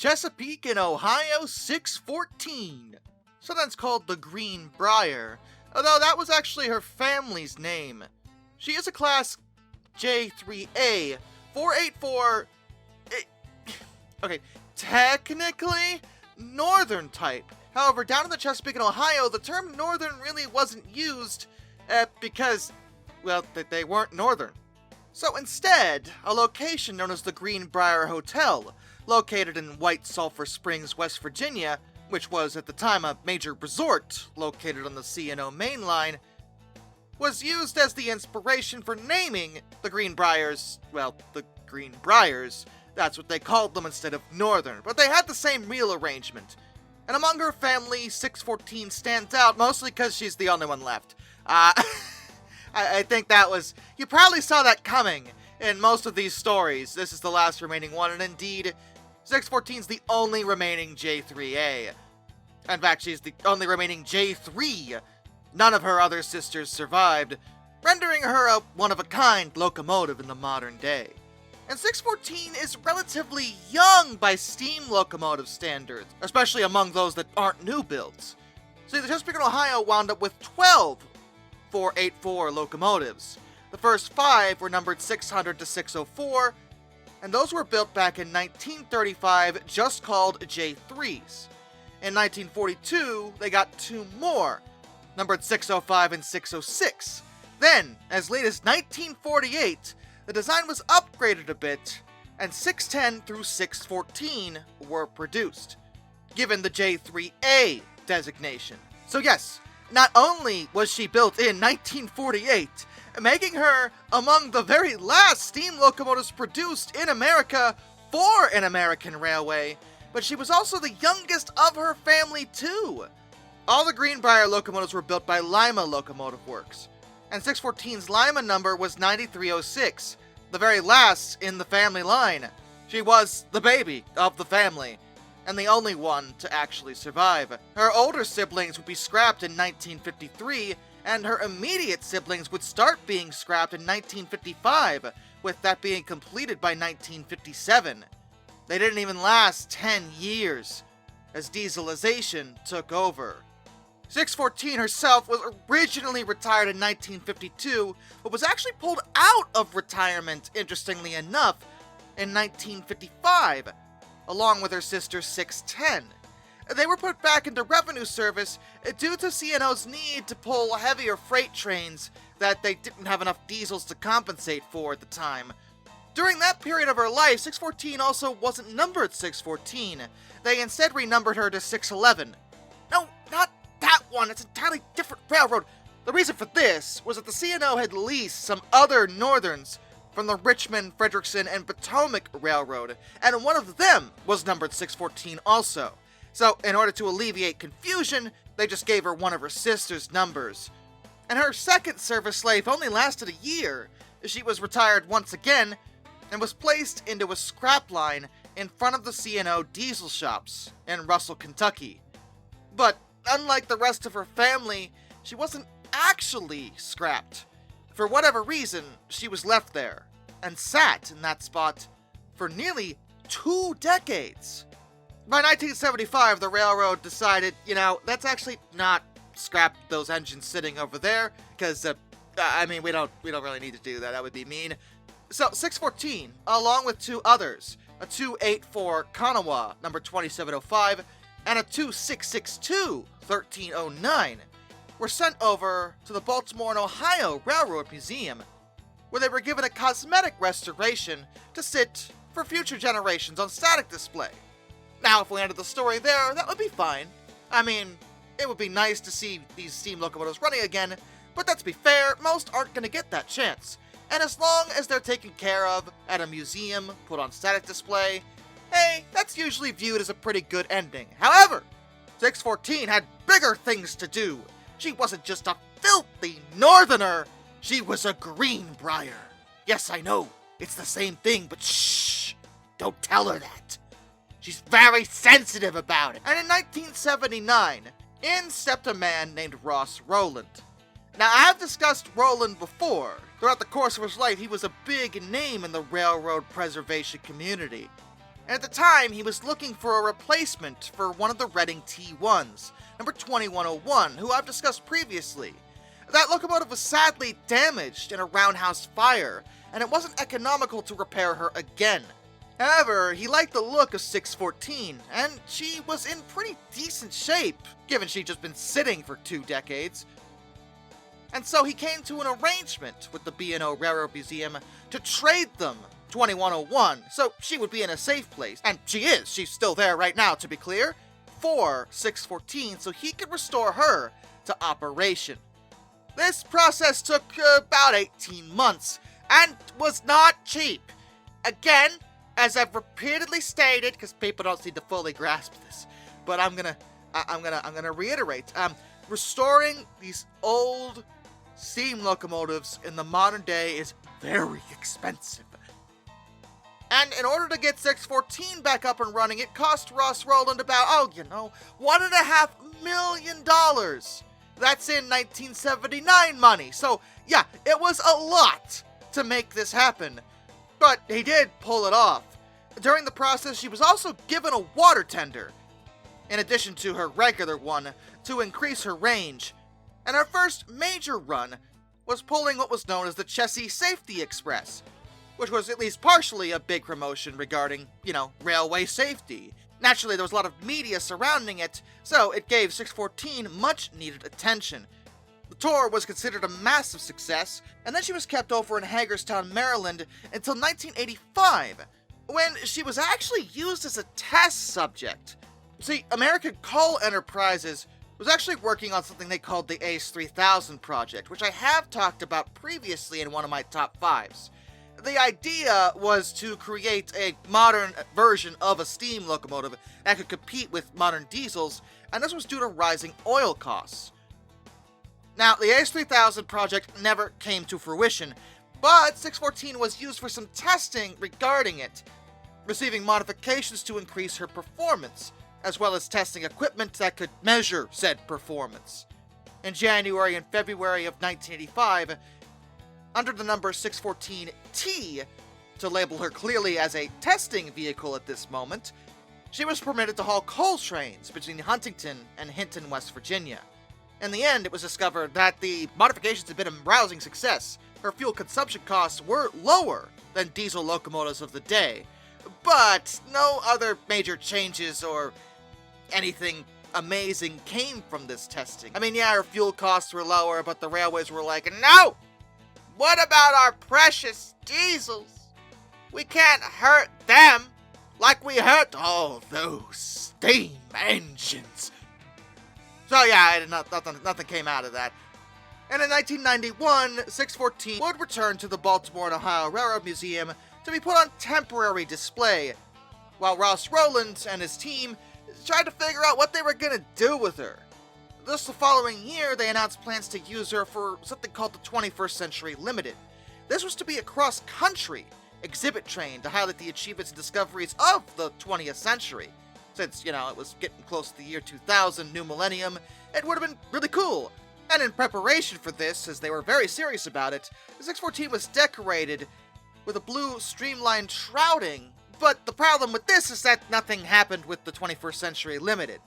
Chesapeake and Ohio 614, sometimes called the Greenbrier, although that was actually her family's name. She is a class J3a 484, technically northern type. However, down in the Chesapeake and Ohio, the term northern really wasn't used because, well, they weren't northern. So instead, a location known as the Greenbrier Hotel, located in White Sulphur Springs, West Virginia, which was at the time a major resort located on the C&O main line, was used as the inspiration for naming the Greenbriers, well, the Greenbriers. That's what they called them instead of Northern, but they had the same real arrangement. And among her family, 614 stands out mostly because she's the only one left. I think that was... You probably saw that coming in most of these stories. This is the last remaining one, and indeed, 614's the only remaining J3a. In fact, she's the only remaining J3. None of her other sisters survived, rendering her a one-of-a-kind locomotive in the modern day. And 614 is relatively young by steam locomotive standards, especially among those that aren't new builds. See, the Chesapeake and Ohio wound up with 12 484 locomotives. The first 5 were numbered 600 to 604, and those were built back in 1935, just called J3s. In 1942, they got 2 more, numbered 605 and 606. Then, as late as 1948, the design was upgraded a bit, and 610 through 614 were produced, given the J3a designation. So yes, not only was she built in 1948, making her among the very last steam locomotives produced in America for an American railway, but she was also the youngest of her family too. All the Greenbrier locomotives were built by Lima Locomotive Works, and 614's Lima number was 9306, the very last in the family line. She was the baby of the family, and the only one to actually survive. Her older siblings would be scrapped in 1953, and her immediate siblings would start being scrapped in 1955, with that being completed by 1957. They didn't even last 10 years, as dieselization took over. 614 herself was originally retired in 1952, but was actually pulled out of retirement, interestingly enough, in 1955, along with her sister 610. They were put back into revenue service due to C&O's need to pull heavier freight trains that they didn't have enough diesels to compensate for at the time. During that period of her life, 614 also wasn't numbered 614. They instead renumbered her to 611. No, not that one, it's an entirely different railroad. The reason for this was that the C&O had leased some other northerns from the Richmond, Frederickson, and Potomac Railroad, and one of them was numbered 614 also. So, in order to alleviate confusion, they just gave her one of her sister's numbers. And her second service slave only lasted a year. She was retired once again, and was placed into a scrap line in front of the C&O diesel shops in Russell, Kentucky. But, unlike the rest of her family, she wasn't actually scrapped. For whatever reason, she was left there, and sat in that spot for nearly 2 decades. By 1975, the railroad decided, let's actually not scrap those engines sitting over there, because, we don't really need to do that, that would be mean. So, 614, along with 2 others, a 284 Kanawha, number 2705, and a 2662, 1309, were sent over to the Baltimore and Ohio Railroad Museum, where they were given a cosmetic restoration to sit for future generations on static display. Now, if we ended the story there, that would be fine. It would be nice to see these steam locomotives running again, but let's be fair, most aren't going to get that chance. And as long as they're taken care of at a museum, put on static display, hey, that's usually viewed as a pretty good ending. However, 614 had bigger things to do. She wasn't just a filthy northerner, she was a Greenbrier. Yes, I know, it's the same thing, but shh, don't tell her that. She's very sensitive about it. And in 1979, in stepped a man named Ross Rowland. Now, I've discussed Rowland before. Throughout the course of his life, he was a big name in the railroad preservation community. and at the time he was looking for a replacement for one of the Reading T1s, number 2101, who I've discussed previously. That locomotive was sadly damaged in a roundhouse fire, and it wasn't economical to repair her again. However, he liked the look of 614, and she was in pretty decent shape, given she'd just been sitting for 2 decades. And so he came to an arrangement with the B&O Railroad Museum to trade them 2101, so she would be in a safe place, and she is, she's still there right now to be clear, for 614 so he could restore her to operation. This process took about 18 months, and was not cheap. Again, as I've repeatedly stated, because people don't seem to fully grasp this, but I'm gonna reiterate. Restoring these old steam locomotives in the modern day is very expensive. And in order to get 614 back up and running, it cost Ross Rowland about, $1.5 million. That's in 1979 money. So, yeah, it was a lot to make this happen. But he did pull it off. During the process, she was also given a water tender, in addition to her regular one, to increase her range. And her first major run was pulling what was known as the Chesapeake Safety Express, which was at least partially a big promotion regarding, railway safety. Naturally, there was a lot of media surrounding it, so it gave 614 much needed attention. The tour was considered a massive success, and then she was kept over in Hagerstown, Maryland until 1985, when she was actually used as a test subject. See, American Coal Enterprises was actually working on something they called the ACE 3000 project, which I have talked about previously in one of my top 5s. The idea was to create a modern version of a steam locomotive that could compete with modern diesels, and this was due to rising oil costs. Now, the ACE 3000 project never came to fruition, but 614 was used for some testing regarding it, receiving modifications to increase her performance, as well as testing equipment that could measure said performance. In January and February of 1985, under the number 614T, to label her clearly as a testing vehicle at this moment, she was permitted to haul coal trains between Huntington and Hinton, West Virginia. In the end, it was discovered that the modifications had been a rousing success. Her fuel consumption costs were lower than diesel locomotives of the day, but no other major changes or anything amazing came from this testing. I mean, yeah, her fuel costs were lower, but the railways were like, no! What about our precious diesels? We can't hurt them like we hurt all those steam engines. So yeah, nothing came out of that. And in 1991, 614 would return to the Baltimore and Ohio Railroad Museum to be put on temporary display, while Ross Rowland and his team tried to figure out what they were going to do with her. Thus, the following year, they announced plans to use her for something called the 21st Century Limited. This was to be a cross-country exhibit train to highlight the achievements and discoveries of the 20th century. Since, it was getting close to the year 2000, new millennium, it would have been really cool. And in preparation for this, as they were very serious about it, the 614 was decorated with a blue streamlined shrouding. But the problem with this is that nothing happened with the 21st Century Limited.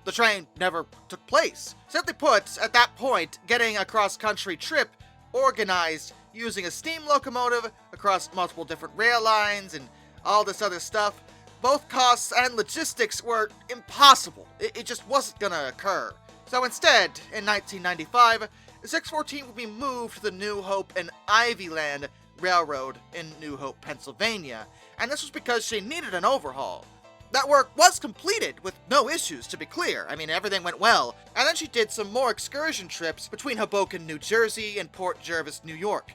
The train never took place. Simply put, at that point, getting a cross-country trip organized using a steam locomotive across multiple different rail lines and all this other stuff, both costs and logistics were impossible. It just wasn't gonna occur. So instead, in 1995, the 614 would be moved to the New Hope and Ivyland Railroad in New Hope, Pennsylvania, and this was because she needed an overhaul. That work was completed with no issues, to be clear. I mean, everything went well, and then she did some more excursion trips between Hoboken, New Jersey and Port Jervis, New York.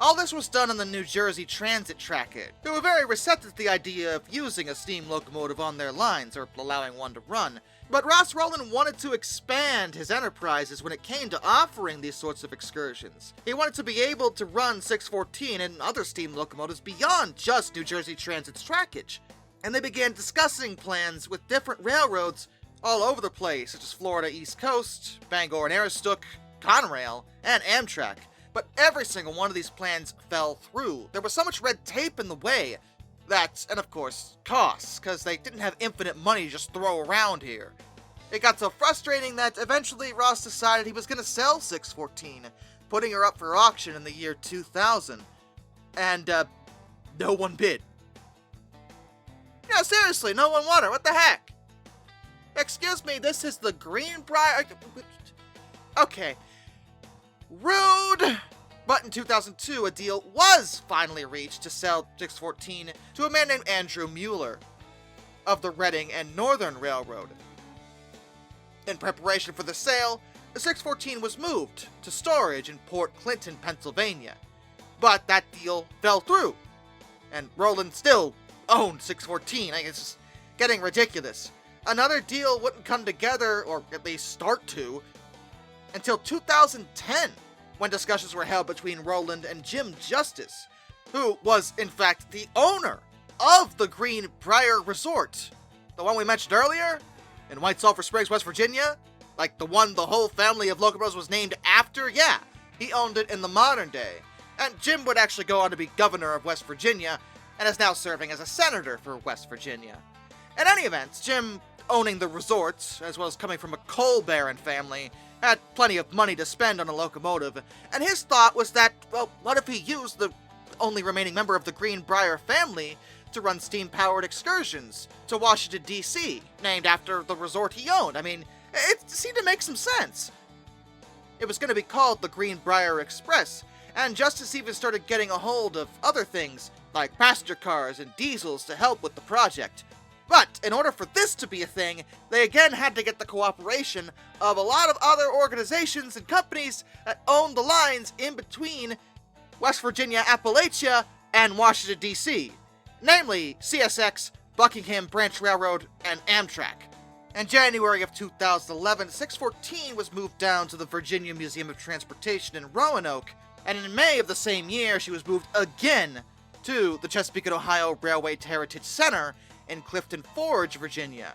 All this was done on the New Jersey Transit Trackage, who were very receptive to the idea of using a steam locomotive on their lines, or allowing one to run. But Ross Rowland wanted to expand his enterprises when it came to offering these sorts of excursions. He wanted to be able to run 614 and other steam locomotives beyond just New Jersey Transit's trackage. And they began discussing plans with different railroads all over the place, such as Florida East Coast, Bangor and Aroostook, Conrail, and Amtrak. But every single one of these plans fell through. There was so much red tape in the way. That, and of course, costs, because they didn't have infinite money to just throw around here. It got so frustrating that eventually Ross decided he was going to sell 614, putting her up for auction in the year 2000. And, no one bid. Yeah, seriously, no one wanted her. What the heck? Excuse me, this is the Greenbrier... Okay. Rude! But in 2002, a deal was finally reached to sell 614 to a man named Andrew Mueller of the Reading and Northern Railroad. In preparation for the sale, the 614 was moved to storage in Port Clinton, Pennsylvania. But that deal fell through, and Rowland still owned 614. I guess it's getting ridiculous. Another deal wouldn't come together, or at least start to, until 2010, when discussions were held between Rowland and Jim Justice, who was, in fact, the owner of the Greenbrier Resort. The one we mentioned earlier, in White Sulphur Springs, West Virginia? Like the one the whole family of locomotives was named after? Yeah, he owned it in the modern day. And Jim would actually go on to be governor of West Virginia, and is now serving as a senator for West Virginia. In any event, Jim, owning the resort, as well as coming from a coal baron family, had plenty of money to spend on a locomotive, and his thought was that, well, what if he used the only remaining member of the Greenbrier family to run steam-powered excursions to Washington, D.C., named after the resort he owned? I mean, it seemed to make some sense. It was going to be called the Greenbrier Express, and Justice even started getting a hold of other things, like passenger cars and diesels to help with the project. But in order for this to be a thing, they again had to get the cooperation of a lot of other organizations and companies that owned the lines in between West Virginia, Appalachia, and Washington, D.C., namely CSX, Buckingham Branch Railroad, and Amtrak. In January of 2011, 614 was moved down to the Virginia Museum of Transportation in Roanoke, and in May of the same year, she was moved again to the Chesapeake and Ohio Railway Heritage Center in Clifton Forge, Virginia.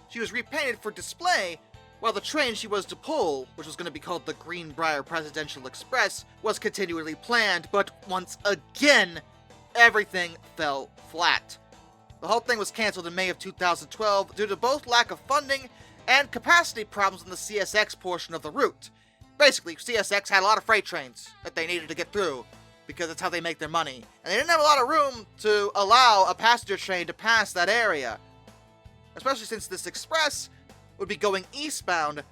She was repainted for display, while the train she was to pull, which was going to be called the Greenbrier Presidential Express, was continually planned, but once again, everything fell flat. The whole thing was cancelled in May of 2012 due to both lack of funding and capacity problems on the CSX portion of the route. Basically, CSX had a lot of freight trains that they needed to get through, because that's how they make their money. And they didn't have a lot of room to allow a passenger train to pass that area. Especially since this express would be going eastbound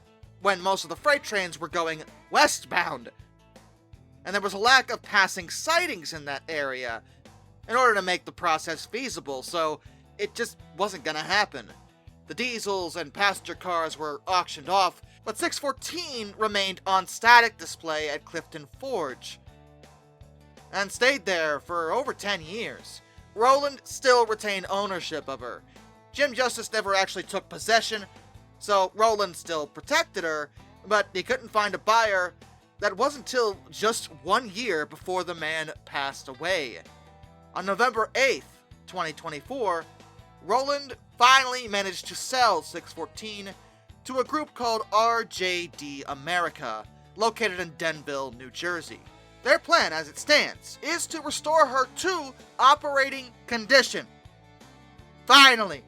when most of the freight trains were going westbound. And there was a lack of passing sidings in that area in order to make the process feasible, so it just wasn't gonna happen. The diesels and passenger cars were auctioned off, but 614 remained on static display at Clifton Forge, and stayed there for over 10 years. Rowland still retained ownership of her. Jim Justice never actually took possession, so Rowland still protected her, but he couldn't find a buyer. That wasn't until just 1 year before the man passed away. On November 8th, 2024, Rowland finally managed to sell 614 to a group called RJD America, located in Denville, New Jersey. Their plan, as it stands, is to restore her to operating condition. Finally.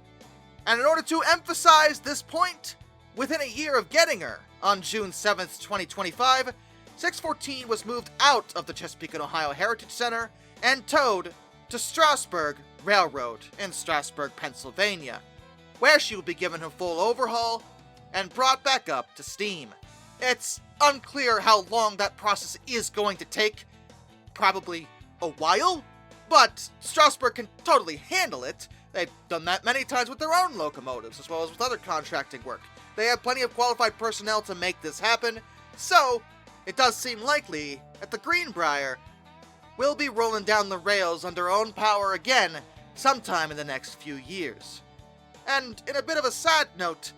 And in order to emphasize this point, within a year of getting her, on June 7th, 2025, 614 was moved out of the Chesapeake and Ohio Heritage Center and towed to Strasburg Railroad in Strasburg, Pennsylvania, where she would be given a full overhaul and brought back up to steam. It's unclear how long that process is going to take, probably a while, but Strasburg can totally handle it. They've done that many times with their own locomotives, as well as with other contracting work. They have plenty of qualified personnel to make this happen, so it does seem likely that the Greenbrier will be rolling down the rails on their own power again sometime in the next few years. And in a bit of a sad note,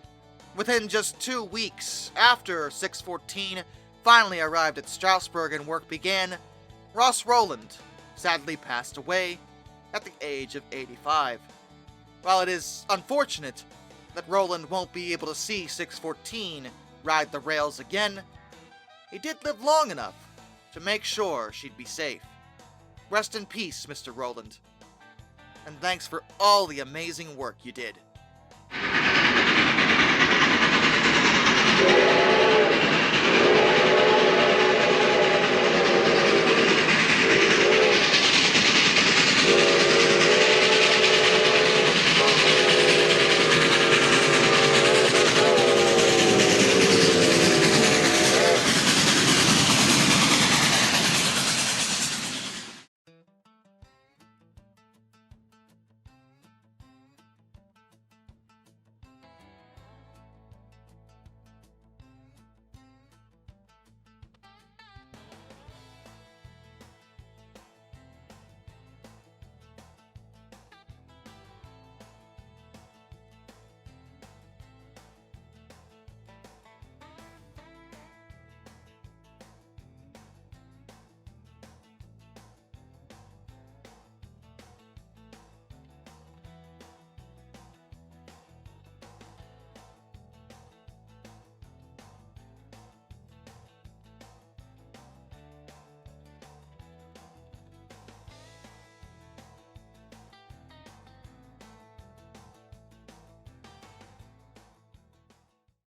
within just 2 weeks after 614 finally arrived at Strasburg and work began, Ross Rowland sadly passed away at the age of 85. While it is unfortunate that Rowland won't be able to see 614 ride the rails again, he did live long enough to make sure she'd be safe. Rest in peace, Mr. Rowland. And thanks for all the amazing work you did.